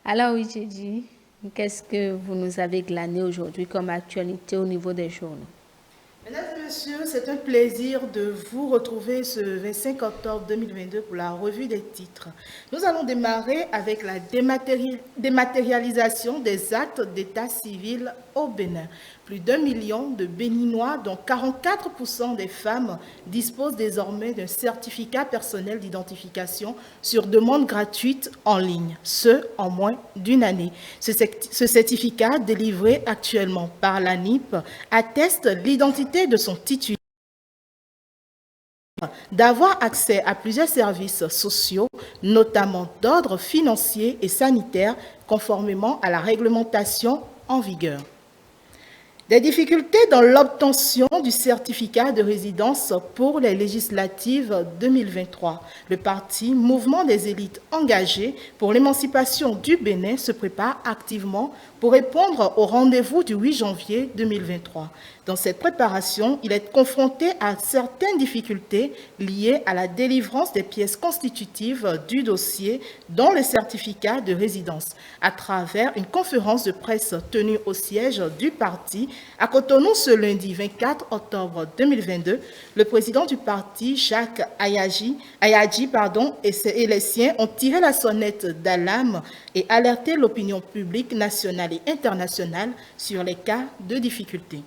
Alors oui, j'ai dit, qu'est-ce que vous nous avez glané aujourd'hui comme actualité au niveau des journaux? Mesdames et messieurs, c'est un plaisir de vous retrouver ce 25 octobre 2022 pour la revue des titres. Nous allons démarrer avec la dématérialisation des actes d'état civil au Bénin. Plus d'1 million de Béninois, dont 44% des femmes, disposent désormais d'un certificat personnel d'identification sur demande gratuite en ligne, ce en moins d'une année. Ce certificat, délivré actuellement par l'ANIP, atteste l'identité de son titulaire, d'avoir accès à plusieurs services sociaux, notamment d'ordre financier et sanitaire, conformément à la réglementation en vigueur. Des difficultés dans l'obtention du certificat de résidence pour les législatives 2023. Le parti Mouvement des élites engagées pour l'émancipation du Bénin se prépare activement pour répondre au rendez-vous du 8 janvier 2023. Dans cette préparation, il est confronté à certaines difficultés liées à la délivrance des pièces constitutives du dossier, dont le certificat de résidence. À travers une conférence de presse tenue au siège du parti à Cotonou ce lundi 24 octobre 2022, le président du parti, Jacques Ayadji, et les siens ont tiré la sonnette d'alarme et alerté l'opinion publique nationale et internationale sur les cas de difficultés.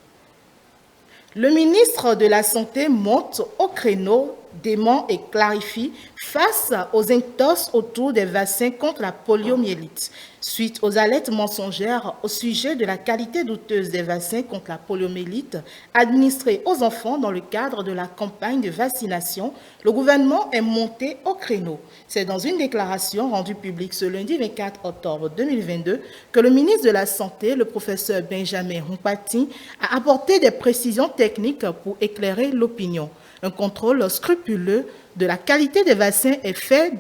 Le ministre de la Santé monte au créneau, dément et clarifie face aux intox autour des vaccins contre la poliomyélite. Suite aux alertes mensongères au sujet de la qualité douteuse des vaccins contre la poliomyélite administrés aux enfants dans le cadre de la campagne de vaccination, le gouvernement est monté au créneau. C'est dans une déclaration rendue publique ce lundi 24 octobre 2022 que le ministre de la Santé, le professeur Benjamin Humpati, a apporté des précisions techniques pour éclairer l'opinion. Un contrôle scrupuleux de la qualité des vaccins est fait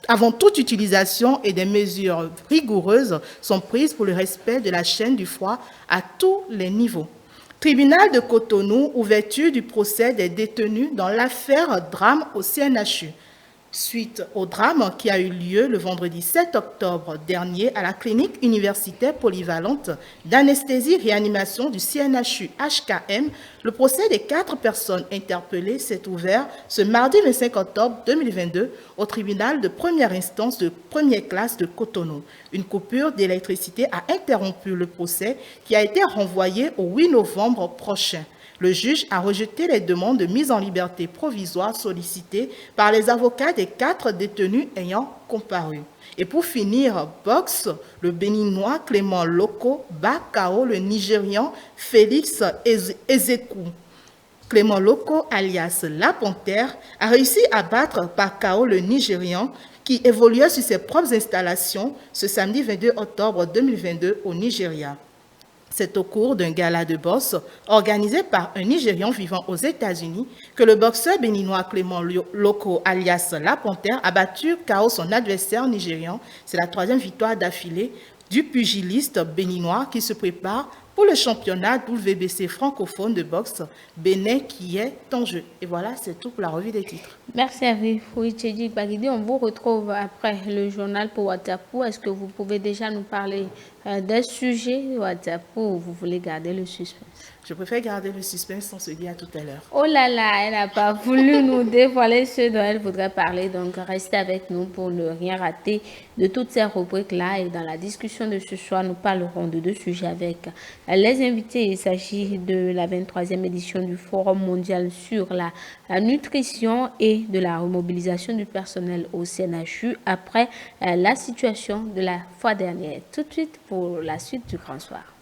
avant toute utilisation et des mesures rigoureuses sont prises pour le respect de la chaîne du froid à tous les niveaux. Tribunal de Cotonou, ouverture du procès des détenus dans l'affaire drame au CNHU. Suite au drame qui a eu lieu le vendredi 7 octobre dernier à la clinique universitaire polyvalente d'anesthésie-réanimation du CNHU HKM, le procès des 4 personnes interpellées s'est ouvert ce mardi 25 octobre 2022 au tribunal de première instance de première classe de Cotonou. Une coupure d'électricité a interrompu le procès qui a été renvoyé au 8 novembre prochain. Le juge a rejeté les demandes de mise en liberté provisoire sollicitées par les avocats des 4 détenus ayant comparu. Et pour finir, boxe, le Béninois Clément Loko bat KO le Nigérian Félix Ezekou. Clément Loko, alias La Panthère, a réussi à battre par KO le Nigérian qui évoluait sur ses propres installations ce samedi 22 octobre 2022 au Nigeria. C'est au cours d'un gala de boxe organisé par un Nigérian vivant aux États-Unis que le boxeur béninois Clément Loko, alias La Panthère, a battu KO son adversaire nigérian. C'est la 3e victoire d'affilée du pugiliste béninois qui se prépare pour le championnat WBC francophone de boxe Bénin qui est en jeu. Et voilà, c'est tout pour la revue des titres. Merci à vous, Fouichedi Bagidi. On vous retrouve après le journal pour WhatsApp. Est-ce que vous pouvez déjà nous parler des sujets WhatsApp ou vous voulez garder le suspense? Je préfère garder le suspense, on se dit à tout à l'heure. Oh là là, elle n'a pas voulu nous dévoiler ce dont elle voudrait parler. Donc, restez avec nous pour ne rien rater de toutes ces rubriques-là. Et dans la discussion de ce soir, nous parlerons de 2 sujets avec les invités. Il s'agit de la 23e édition du Forum mondial sur la nutrition et de la remobilisation du personnel au CNHU après la situation de la fois dernière. Tout de suite pour la suite du grand soir.